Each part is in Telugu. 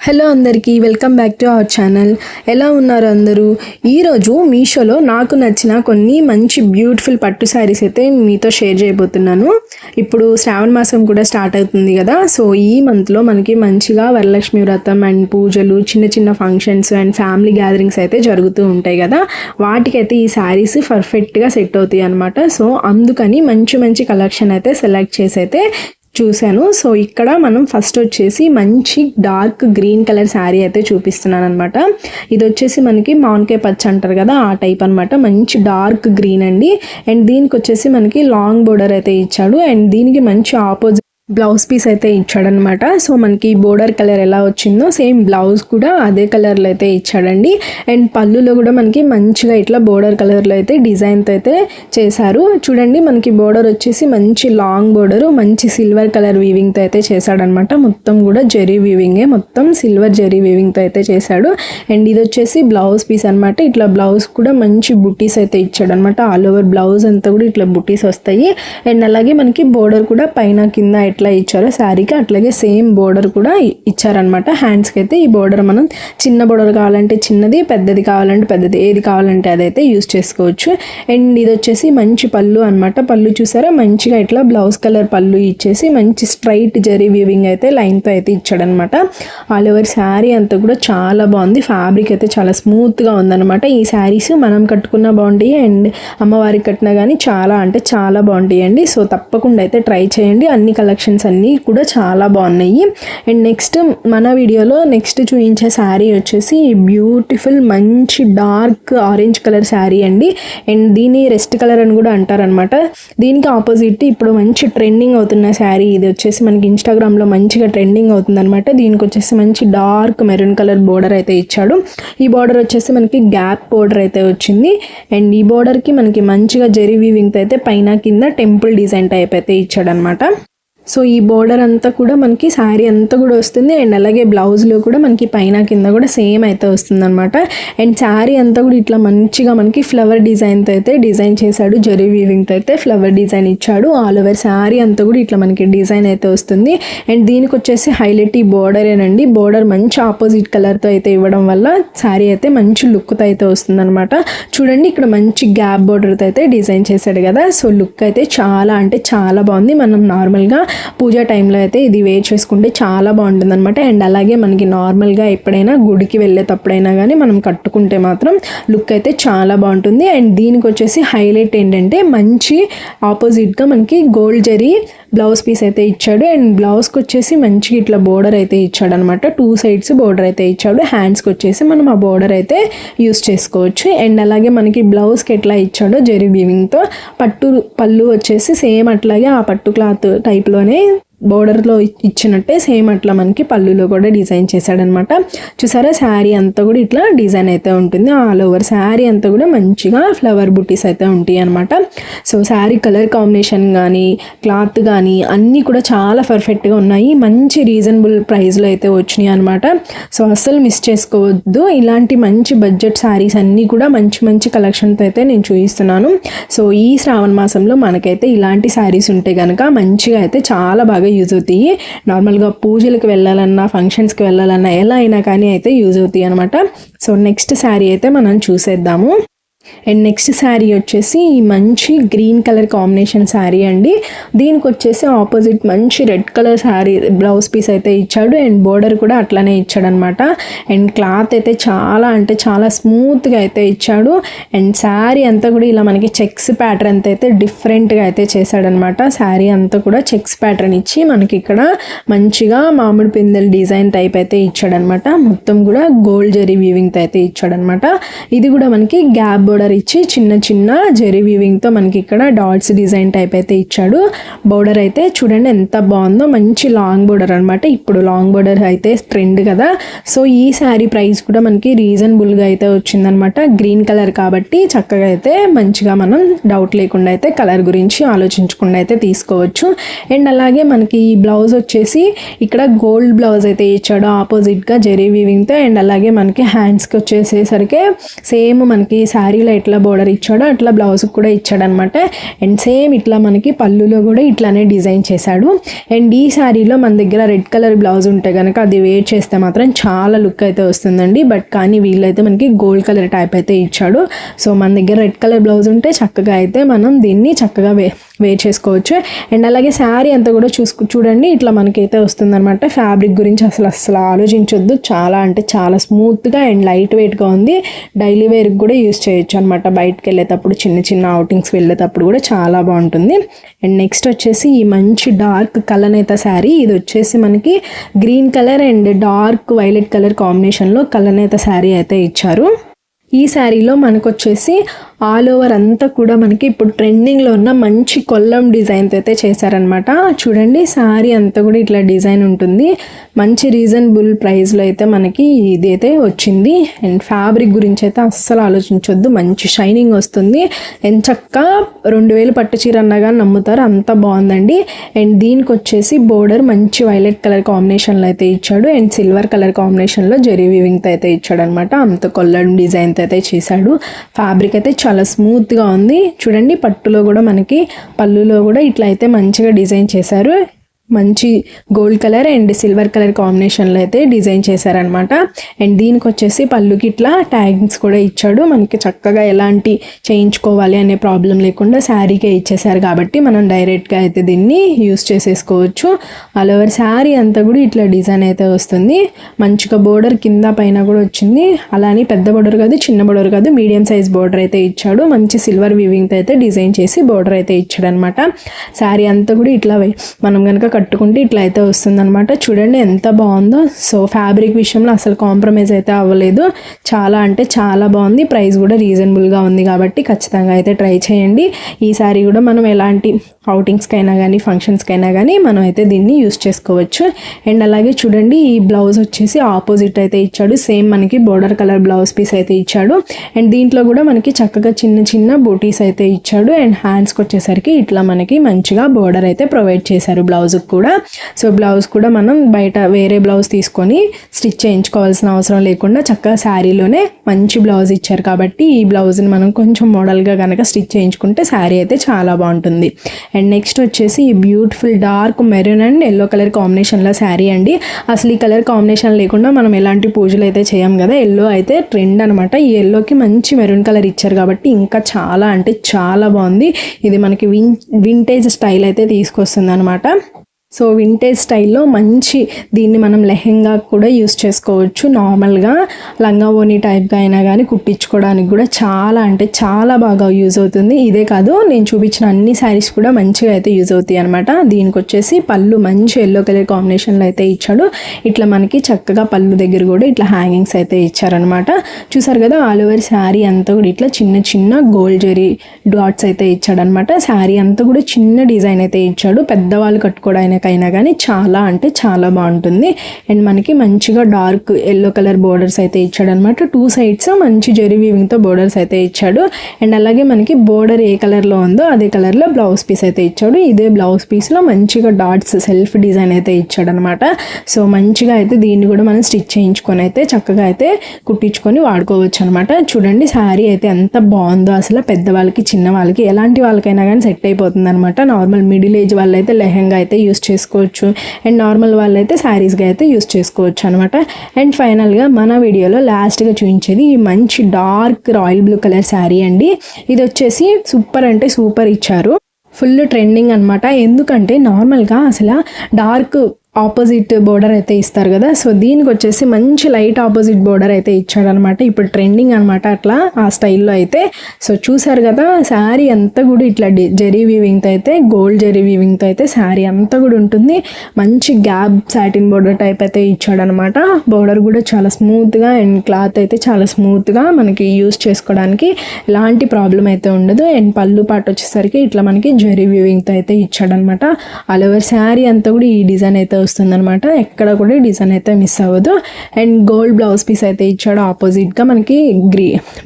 హలో అందరికీ welcome back to our channel. ఎలా ఉన్నారు అందరూ? ఈరోజు మీషోలో నాకు నచ్చిన కొన్ని మంచి బ్యూటిఫుల్ పట్టు శారీస్ అయితే మీతో షేర్ చేయబోతున్నాను. ఇప్పుడు శ్రావణ మాసం కూడా స్టార్ట్ అవుతుంది కదా, సో ఈ మంత్లో మనకి మంచిగా వరలక్ష్మి వ్రతం అండ్ పూజలు, చిన్న చిన్న ఫంక్షన్స్ అండ్ ఫ్యామిలీ గ్యాదరింగ్స్ అయితే జరుగుతూ ఉంటాయి కదా, వాటికైతే ఈ శారీస్ పర్ఫెక్ట్గా సెట్ అవుతాయి అనమాట. సో అందుకని మంచి మంచి కలెక్షన్ అయితే సెలెక్ట్ చేసి అయితే చూశాను. సో ఇక్కడ మనం ఫస్ట్ వచ్చేసి మంచి డార్క్ గ్రీన్ కలర్ శారీ అయితే చూపిస్తున్నాను అనమాట. ఇది వచ్చేసి మనకి మామిడికాయ పచ్చ అంటారు కదా, ఆ టైప్ అనమాట. మంచి డార్క్ గ్రీన్ అండి. అండ్ దీనికి వచ్చేసి మనకి లాంగ్ బోర్డర్ అయితే ఇచ్చాడు. అండ్ దీనికి మంచి ఆపోజిట్ బ్లౌజ్ పీస్ అయితే ఇచ్చాడనమాట. సో మనకి బోర్డర్ కలర్ ఎలా వచ్చిందో సేమ్ బ్లౌజ్ కూడా అదే కలర్లో అయితే ఇచ్చాడండి. అండ్ పళ్ళులో కూడా మనకి మంచిగా ఇట్లా బోర్డర్ కలర్లో అయితే డిజైన్తో అయితే చేశారు. చూడండి, మనకి బోర్డర్ వచ్చేసి మంచి లాంగ్ బోర్డరు, మంచి సిల్వర్ కలర్ వీవింగ్తో అయితే చేశాడనమాట. మొత్తం కూడా జరీ వీవింగే, మొత్తం సిల్వర్ జరీ వీవింగ్తో అయితే చేశాడు. అండ్ ఇది వచ్చేసి బ్లౌజ్ పీస్ అనమాట. ఇట్లా బ్లౌజ్ కూడా మంచి బుట్టీస్ అయితే ఇచ్చాడనమాట. ఆల్ ఓవర్ బ్లౌజ్ అంతా కూడా ఇట్లా బుట్టీస్ వస్తాయి. అండ్ అలాగే మనకి బోర్డర్ కూడా పైన కింద ఎట్లా ఇచ్చారో శారీకి అట్లాగే సేమ్ బోర్డర్ కూడా ఇచ్చారనమాట. హ్యాండ్స్కి అయితే ఈ బోర్డర్ మనం చిన్న బోర్డర్ కావాలంటే చిన్నది, పెద్దది కావాలంటే పెద్దది, ఏది కావాలంటే అదైతే యూజ్ చేసుకోవచ్చు. అండ్ ఇది వచ్చేసి మంచి పళ్ళు అనమాట. పళ్ళు చూసారా, మంచిగా ఇట్లా బ్లౌజ్ కలర్ పళ్ళు ఇచ్చేసి మంచి స్ట్రైట్ జరీ వీవింగ్ అయితే లైన్తో అయితే ఇచ్చాడనమాట. ఆల్ ఓవర్ శారీ అంతా కూడా చాలా బాగుంది. ఫ్యాబ్రిక్ అయితే చాలా స్మూత్గా ఉందన్నమాట. ఈ శారీస్ మనం కట్టుకున్న బాగుంటాయి అండ్ అమ్మవారికి కట్టినా కానీ చాలా అంటే చాలా బాగుంటాయి అండి. సో తప్పకుండా అయితే ట్రై చేయండి. అన్ని కలెక్షన్స్ అన్నీ కూడా చాలా బాగున్నాయి. అండ్ నెక్స్ట్ మన వీడియోలో నెక్స్ట్ చూపించే శారీ వచ్చేసి బ్యూటిఫుల్ మంచి డార్క్ ఆరెంజ్ కలర్ శారీ అండి. అండ్ దీని రెస్ట్ కలర్ అని కూడా అంటారనమాట. దీనికి ఆపోజిట్ ఇప్పుడు మంచి ట్రెండింగ్ అవుతున్న శారీ ఇది వచ్చేసి మనకి ఇన్స్టాగ్రామ్లో మంచిగా ట్రెండింగ్ అవుతుంది అనమాట. దీనికి వచ్చేసి మంచి డార్క్ మెరూన్ కలర్ బోర్డర్ అయితే ఇచ్చాడు. ఈ బోర్డర్ వచ్చేసి మనకి గ్యాప్ బోర్డర్ అయితే వచ్చింది. అండ్ ఈ బోర్డర్కి మనకి మంచిగా జరీ వీవింగ్తో అయితే పైన కింద టెంపుల్ డిజైన్ టైప్ అయితే ఇచ్చాడనమాట. సో ఈ బోర్డర్ అంతా కూడా మనకి శారీ అంతా కూడా వస్తుంది. అండ్ అలాగే బ్లౌజ్లో కూడా మనకి పైన కింద కూడా సేమ్ అయితే వస్తుంది అనమాట. అండ్ శారీ అంతా కూడా ఇట్లా మంచిగా మనకి ఫ్లవర్ డిజైన్తో అయితే డిజైన్ చేశాడు. జరీ వీవింగ్తో అయితే ఫ్లవర్ డిజైన్ ఇచ్చాడు. ఆల్ ఓవర్ శారీ అంతా కూడా ఇట్లా మనకి డిజైన్ అయితే వస్తుంది. అండ్ దీనికి వచ్చేసి హైలైట్ ఈ బోర్డరేనండి. బోర్డర్ మంచి ఆపోజిట్ కలర్తో అయితే ఇవ్వడం వల్ల శారీ అయితే మంచి లుక్తో అయితే వస్తుంది అనమాట. చూడండి, ఇక్కడ మంచి గ్యాప్ బోర్డర్తో అయితే డిజైన్ చేశాడు కదా. సో లుక్ అయితే చాలా అంటే చాలా బాగుంది. మనం నార్మల్గా పూజ టైంలో అయితే ఇది వేర్ చేసుకుంటే చాలా బాగుంటుంది అనమాట. అండ్ అలాగే మనకి నార్మల్గా ఎప్పుడైనా గుడికి వెళ్ళేటప్పుడైనా కానీ మనం కట్టుకుంటే మాత్రం లుక్ అయితే చాలా బాగుంటుంది. అండ్ దీనికి వచ్చేసి హైలైట్ ఏంటంటే మంచి ఆపోజిట్గా మనకి గోల్డ్ జరీ బ్లౌజ్ పీస్ అయితే ఇచ్చాడు. అండ్ బ్లౌజ్కి వచ్చేసి మంచిగా ఇట్లా బోర్డర్ అయితే ఇచ్చాడు అనమాట. 2 సైడ్స్ బోర్డర్ అయితే ఇచ్చాడు. హ్యాండ్స్కి వచ్చేసి మనం ఆ బోర్డర్ అయితే యూస్ చేసుకోవచ్చు. అండ్ అలాగే మనకి బ్లౌజ్కి ఎట్లా ఇచ్చాడో జరీ వీవింగ్తో పళ్ళు వచ్చేసి సేమ్ అట్లాగే ఆ పట్టు క్లాత్ టైప్లోనే బోర్డర్లో ఇచ్చినట్టే సేమ్ అట్లా మనకి పళ్ళులో కూడా డిజైన్ చేశాడనమాట. చూసారా, శారీ అంతా కూడా ఇట్లా డిజైన్ అయితే ఉంటుంది. ఆల్ ఓవర్ శారీ అంతా కూడా మంచిగా ఫ్లవర్ బుట్టీస్ అయితే ఉంటాయి అనమాట. సో శారీ కలర్ కాంబినేషన్ కానీ క్లాత్ కానీ అన్నీ కూడా చాలా పర్ఫెక్ట్గా ఉన్నాయి. మంచి రీజనబుల్ ప్రైస్లో అయితే వచ్చినాయి అనమాట. సో అస్సలు మిస్ చేసుకోవద్దు. ఇలాంటి మంచి బడ్జెట్ శారీస్ అన్నీ కూడా మంచి మంచి కలెక్షన్తో అయితే నేను చూపిస్తున్నాను. సో ఈ శ్రావణ మాసంలో మనకైతే ఇలాంటి శారీస్ ఉంటే కనుక మంచిగా అయితే చాలా బాగా యూజ్ అవుతాయి. నార్మల్గా పూజలకు వెళ్ళాలన్నా, ఫంక్షన్స్కి వెళ్ళాలన్నా ఎలా అయినా కానీ అయితే యూజ్ అవుతాయి అనమాట. సో నెక్స్ట్ శారీ అయితే మనం చూసేద్దాము. అండ్ నెక్స్ట్ శారీ వచ్చేసి మంచి గ్రీన్ కలర్ కాంబినేషన్ శారీ అండి. దీనికి వచ్చేసి ఆపోజిట్ మంచి red colour sari blouse piece అయితే ఇచ్చాడు. అండ్ బోర్డర్ కూడా అట్లానే ఇచ్చాడనమాట. అండ్ క్లాత్ అయితే చాలా అంటే చాలా స్మూత్గా అయితే ఇచ్చాడు. అండ్ శారీ అంతా కూడా ఇలా మనకి చెక్స్ ప్యాటర్న్ అయితే డిఫరెంట్గా అయితే చేశాడనమాట. శారీ అంతా కూడా చెక్స్ ప్యాటర్న్ ఇచ్చి మనకి ఇక్కడ మంచిగా మామిడి పిందెల డిజైన్ టైప్ అయితే ఇచ్చాడనమాట. మొత్తం కూడా గోల్డ్ జరీ వీవింగ్తో అయితే ఇచ్చాడనమాట. ఇది కూడా మనకి గ్యాప్ బోర్డర్ ఇచ్చి చిన్న చిన్న జరీ వీవింగ్తో మనకి ఇక్కడ డాట్స్ డిజైన్ టైప్ అయితే ఇచ్చాడు. బోర్డర్ అయితే చూడండి ఎంత బాగుందో, మంచి లాంగ్ బోర్డర్ అనమాట. ఇప్పుడు లాంగ్ బోర్డర్ అయితే ట్రెండ్ కదా. సో ఈ శారీ ప్రైస్ కూడా మనకి రీజనబుల్గా అయితే వచ్చిందనమాట. గ్రీన్ కలర్ కాబట్టి చక్కగా అయితే మంచిగా మనం డౌట్ లేకుండా అయితే కలర్ గురించి ఆలోచించకుండా అయితే తీసుకోవచ్చు. అండ్ అలాగే మనకి ఈ బ్లౌజ్ వచ్చేసి ఇక్కడ గోల్డ్ బ్లౌజ్ అయితే ఇచ్చాడు ఆపోజిట్గా జరీ వీవింగ్తో. అండ్ అలాగే మనకి హ్యాండ్స్కి వచ్చేసేసరికి సేమ్ మనకి శారీ శారీలో ఎట్లా బోర్డర్ ఇచ్చాడో అట్లా బ్లౌజ్కి కూడా ఇచ్చాడనమాట. అండ్ సేమ్ ఇట్లా మనకి పళ్ళులో కూడా ఇట్లానే డిజైన్ చేశాడు. అండ్ ఈ శారీలో మన దగ్గర రెడ్ కలర్ బ్లౌజ్ ఉంటే కనుక అది వేర్ చేస్తే మాత్రం చాలా లుక్ అయితే వస్తుందండి. బట్ కానీ వీళ్ళైతే మనకి గోల్డ్ కలర్ టైప్ అయితే ఇచ్చాడు. సో మన దగ్గర రెడ్ కలర్ బ్లౌజ్ ఉంటే చక్కగా అయితే మనం దీన్ని చక్కగా వేర్ చేసుకోవచ్చు. అండ్ అలాగే శారీ అంతా కూడా చూడండి ఇట్లా మనకైతే వస్తుందన్నమాట. ఫ్యాబ్రిక్ గురించి అసలు ఆలోచించొద్దు, చాలా అంటే చాలా స్మూత్గా అండ్ లైట్ వెయిట్గా ఉంది. డైలీ వేర్కి కూడా యూస్ చేయొచ్చు అనమాట. బయటకు వెళ్ళేటప్పుడు చిన్న చిన్న అవుటింగ్స్కి వెళ్ళేటప్పుడు కూడా చాలా బాగుంటుంది. అండ్ నెక్స్ట్ వచ్చేసి ఈ మంచి డార్క్ కలనేత శారీ, ఇది వచ్చేసి మనకి green colour and dark violet colour కాంబినేషన్లో కలనేత శారీ అయితే ఇచ్చారు. ఈ శారీలో మనకు వచ్చేసి ఆల్ ఓవర్ అంతా కూడా మనకి ఇప్పుడు ట్రెండింగ్లో ఉన్న మంచి కొల్లం డిజైన్స్ అయితే చేశారనమాట. చూడండి శారీ అంతా కూడా ఇట్లా డిజైన్ ఉంటుంది. మంచి రీజనబుల్ ప్రైస్లో అయితే మనకి ఇది అయితే వచ్చింది. అండ్ ఫ్యాబ్రిక్ గురించి అయితే అస్సలు ఆలోచించొద్దు, మంచి షైనింగ్ వస్తుంది. ఎంచక్క 2000 పట్టు చీర అన్నగా నమ్ముతారు, అంత బాగుందండి. అండ్ దీనికి వచ్చేసి బోర్డర్ మంచి వైలెట్ కలర్ కాంబినేషన్లో అయితే ఇచ్చాడు. అండ్ సిల్వర్ కలర్ కాంబినేషన్లో జెరీ వీవింగ్తో అయితే ఇచ్చాడు అనమాట. అంత కొల్లం డిజైన్ అయితే చేశాడు. ఫ్యాబ్రిక్ అయితే చాలా స్మూత్గా ఉంది. చూడండి పట్టులో కూడా మనకి పళ్ళులో కూడా ఇట్లా అయితే మంచిగా డిజైన్ చేశారు. మంచి gold colour and silver colour కాంబినేషన్లో అయితే డిజైన్ చేశారనమాట. అండ్ దీనికి వచ్చేసి పళ్ళుకి ఇట్లా ట్యాగింగ్స్ కూడా ఇచ్చాడు. మనకి చక్కగా ఎలాంటి చేయించుకోవాలి అనే ప్రాబ్లం లేకుండా శారీకే ఇచ్చేసారు కాబట్టి మనం డైరెక్ట్గా అయితే దీన్ని యూస్ చేసేసుకోవచ్చు. ఆల్ ఓవర్ శారీ అంతా కూడా ఇట్లా డిజైన్ అయితే వస్తుంది. మంచిగా బోర్డర్ కింద పైన కూడా వచ్చింది. అలానే పెద్ద బోర్డర్ కాదు, చిన్న బోర్డర్ కాదు, మీడియం సైజ్ బోర్డర్ అయితే ఇచ్చాడు. మంచి సిల్వర్ వీవింగ్తో అయితే డిజైన్ చేసి బోర్డర్ అయితే ఇచ్చాడు అనమాట. శారీ అంతా కూడా ఇట్లా మనం కనుక కట్టుకుంటే ఇట్లా అయితే వస్తుందన్నమాట. చూడండి ఎంత బాగుందో. సో ఫ్యాబ్రిక్ విషయంలో అసలు కాంప్రమైజ్ అయితే అవ్వలేదు. చాలా అంటే చాలా బాగుంది. ప్రైస్ కూడా రీజనబుల్గా ఉంది కాబట్టి ఖచ్చితంగా అయితే ట్రై చేయండి. ఈ సారీ కూడా మనం ఎలాంటి అవుటింగ్స్కైనా కానీ ఫంక్షన్స్కైనా కానీ మనం అయితే దీన్ని యూస్ చేసుకోవచ్చు. అండ్ అలాగే చూడండి ఈ బ్లౌజ్ వచ్చేసి ఆపోజిట్ అయితే ఇచ్చాడు. సేమ్ మనకి బోర్డర్ కలర్ బ్లౌజ్ పీస్ అయితే ఇచ్చాడు. అండ్ దీంట్లో కూడా మనకి చక్కగా చిన్న చిన్న బూటీస్ అయితే ఇచ్చాడు. అండ్ హ్యాండ్స్కి వచ్చేసరికి ఇట్లా మనకి మంచిగా బోర్డర్ అయితే ప్రొవైడ్ చేశారు బ్లౌజ్కి కూడా. సో బ్లౌజ్ కూడా మనం బయట వేరే బ్లౌజ్ తీసుకొని స్టిచ్ చేయించుకోవాల్సిన అవసరం లేకుండా చక్కగా శారీలోనే మంచి బ్లౌజ్ ఇచ్చారు కాబట్టి ఈ బ్లౌజ్ని మనం కొంచెం మోడల్గా కనుక స్టిచ్ చేయించుకుంటే శారీ అయితే చాలా బాగుంటుంది. అండ్ నెక్స్ట్ వచ్చేసి ఈ beautiful dark maroon and yellow colour కాంబినేషన్లో శారీ అండి. అసలు ఈ కలర్ కాంబినేషన్ లేకుండా మనం ఎలాంటి పూజలు అయితే చేయం కదా. ఎల్లో అయితే ట్రెండ్ అనమాట. ఈ ఎల్లోకి మంచి మెరూన్ కలర్ ఇచ్చారు కాబట్టి ఇంకా చాలా అంటే చాలా బాగుంది. ఇది మనకి వింటేజ్ స్టైల్ అయితే తీసుకొస్తుంది అనమాట. సో వింటేజ్ స్టైల్లో మంచి దీన్ని మనం లెహెంగా కూడా యూస్ చేసుకోవచ్చు. నార్మల్గా లంగా ఓని టైప్గా అయినా కానీ కుట్టించుకోవడానికి కూడా చాలా అంటే చాలా బాగా యూజ్ అవుతుంది. ఇదే కాదు నేను చూపించిన అన్ని శారీస్ కూడా మంచిగా అయితే యూజ్ అవుతాయి అనమాట. దీనికి వచ్చేసి పళ్ళు మంచి ఎల్లో కలర్ కాంబినేషన్లో అయితే ఇచ్చాడు. ఇట్లా మనకి చక్కగా పళ్ళు దగ్గర కూడా ఇట్లా హ్యాంగింగ్స్ అయితే ఇచ్చారనమాట. చూసారు కదా ఆల్ ఓవర్ శారీ అంతా కూడా ఇట్లా చిన్న చిన్న గోల్డ్ జెరీ డాట్స్ అయితే ఇచ్చాడనమాట. శారీ అంతా కూడా చిన్న డిజైన్ అయితే ఇచ్చాడు. పెద్దవాళ్ళు కట్టుకోవడానికి అయినా కానీ చాలా అంటే చాలా బాగుంటుంది. అండ్ మనకి మంచిగా డార్క్ ఎల్లో కలర్ బోర్డర్స్ అయితే ఇచ్చాడు అనమాట. 2 సైడ్స్ మంచి జెరీ వీవింగ్తో బోర్డర్స్ అయితే ఇచ్చాడు. అండ్ అలాగే మనకి బోర్డర్ ఏ కలర్లో ఉందో అదే కలర్లో బ్లౌజ్ పీస్ అయితే ఇచ్చాడు. ఇదే బ్లౌజ్ పీస్లో మంచిగా డాట్స్ సెల్ఫ్ డిజైన్ అయితే ఇచ్చాడు అనమాట. సో మంచిగా అయితే దీన్ని కూడా మనం స్టిచ్ చేయించుకొని అయితే చక్కగా అయితే కుట్టించుకొని వాడుకోవచ్చు అనమాట. చూడండి శారీ అయితే ఎంత బాగుందో. అసలు పెద్దవాళ్ళకి చిన్న వాళ్ళకి ఎలాంటి వాళ్ళకైనా కానీ సెట్ అయిపోతుంది అనమాట. నార్మల్ మిడిల్ ఏజ్ వాళ్ళు అయితే లెహంగా అయితే యూస్ చేసుకోవచ్చు. అండ్ నార్మల్ వాళ్ళైతే శారీస్గా అయితే యూస్ చేసుకోవచ్చు అనమాట. అండ్ ఫైనల్గా మన వీడియోలో లాస్ట్గా చూపించేది ఈ మంచి dark royal blue colour sari అండి. ఇది వచ్చేసి సూపర్ అంటే సూపర్ ఇచ్చారు. ఫుల్ ట్రెండింగ్ అనమాట. ఎందుకంటే నార్మల్గా అసలు డార్క్ ఆపోజిట్ బోర్డర్ అయితే ఇస్తారు కదా. సో దీనికి వచ్చేసి మంచి లైట్ ఆపోజిట్ బోర్డర్ అయితే ఇచ్చాడనమాట. ఇప్పుడు ట్రెండింగ్ అనమాట అట్లా ఆ స్టైల్లో అయితే. సో చూసారు కదా శారీ అంతా కూడా ఇట్లా జెరీ వీవింగ్తో అయితే గోల్డ్ జెరీ వీవింగ్తో అయితే శారీ అంతా కూడా ఉంటుంది. మంచి గ్యాప్ సాటిన్ బోర్డర్ టైప్ అయితే ఇచ్చాడనమాట. బోర్డర్ కూడా చాలా స్మూత్గా అండ్ క్లాత్ అయితే చాలా స్మూత్గా మనకి యూస్ చేసుకోవడానికి ఎలాంటి ప్రాబ్లం అయితే ఉండదు. అండ్ పళ్ళు పాటు వచ్చేసరికి ఇట్లా మనకి జెరీ వీవింగ్తో అయితే ఇచ్చాడనమాట. ఆల్ ఓవర్ శారీ అంతా కూడా ఈ డిజైన్ అయితే వస్తుందన్నమాట. ఎక్కడ కూడా డిజైన్ అయితే మిస్ అవ్వదు. అండ్ గోల్డ్ బ్లౌజ్ పీస్ అయితే ఇచ్చాడు. ఆపోజిట్గా మనకి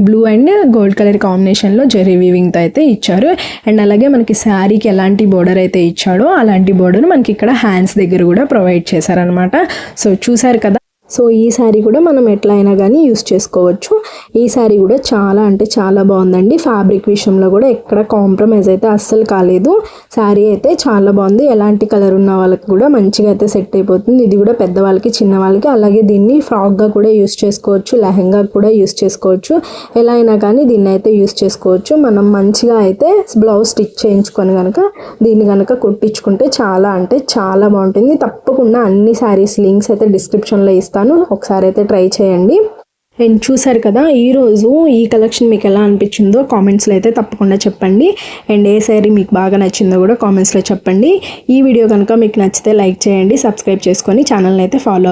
బ్లూ అండ్ గోల్డ్ కలర్ కాంబినేషన్లో జెరీ వీవింగ్తో అయితే ఇచ్చారు. అండ్ అలాగే మనకి శారీకి ఎలాంటి బోర్డర్ అయితే ఇచ్చాడో అలాంటి బోర్డర్ మనకి ఇక్కడ హ్యాండ్స్ దగ్గర కూడా ప్రొవైడ్ చేశారనమాట. సో చూసారు కదా సో ఈ శారీ కూడా మనం ఎట్లా అయినా కానీ యూస్ చేసుకోవచ్చు. ఈ శారీ కూడా చాలా అంటే చాలా బాగుందండి. ఫ్యాబ్రిక్ విషయంలో కూడా ఎక్కడ కాంప్రమైజ్ అయితే అస్సలు కాలేదు. శారీ అయితే చాలా బాగుంది. ఎలాంటి కలర్ ఉన్న వాళ్ళకి కూడా మంచిగా అయితే సెట్ అయిపోతుంది. ఇది కూడా పెద్దవాళ్ళకి చిన్నవాళ్ళకి, అలాగే దీన్ని ఫ్రాక్గా కూడా యూస్ చేసుకోవచ్చు, లెహంగా కూడా యూస్ చేసుకోవచ్చు. ఎలా అయినా కానీ దీన్ని అయితే యూస్ చేసుకోవచ్చు. మనం మంచిగా అయితే బ్లౌజ్ స్టిచ్ చేయించుకొని కనుక దీన్ని కనుక కుట్టించుకుంటే చాలా అంటే చాలా బాగుంటుంది. తప్పకుండా అన్ని శారీస్ లింక్స్ అయితే డిస్క్రిప్షన్లో ఇస్తాను, ఒకసారి అయితే ట్రై చేయండి. అండ్ చూసారు కదా, ఈరోజు ఈ కలెక్షన్ మీకు ఎలా అనిపించిందో కామెంట్స్లో అయితే తప్పకుండా చెప్పండి. అండ్ ఏ శారీ మీకు బాగా నచ్చిందో కూడా కామెంట్స్లో చెప్పండి. ఈ వీడియో కనుక మీకు నచ్చితే లైక్ చేయండి, సబ్స్క్రైబ్ చేసుకొని ఛానల్ని అయితే ఫాలో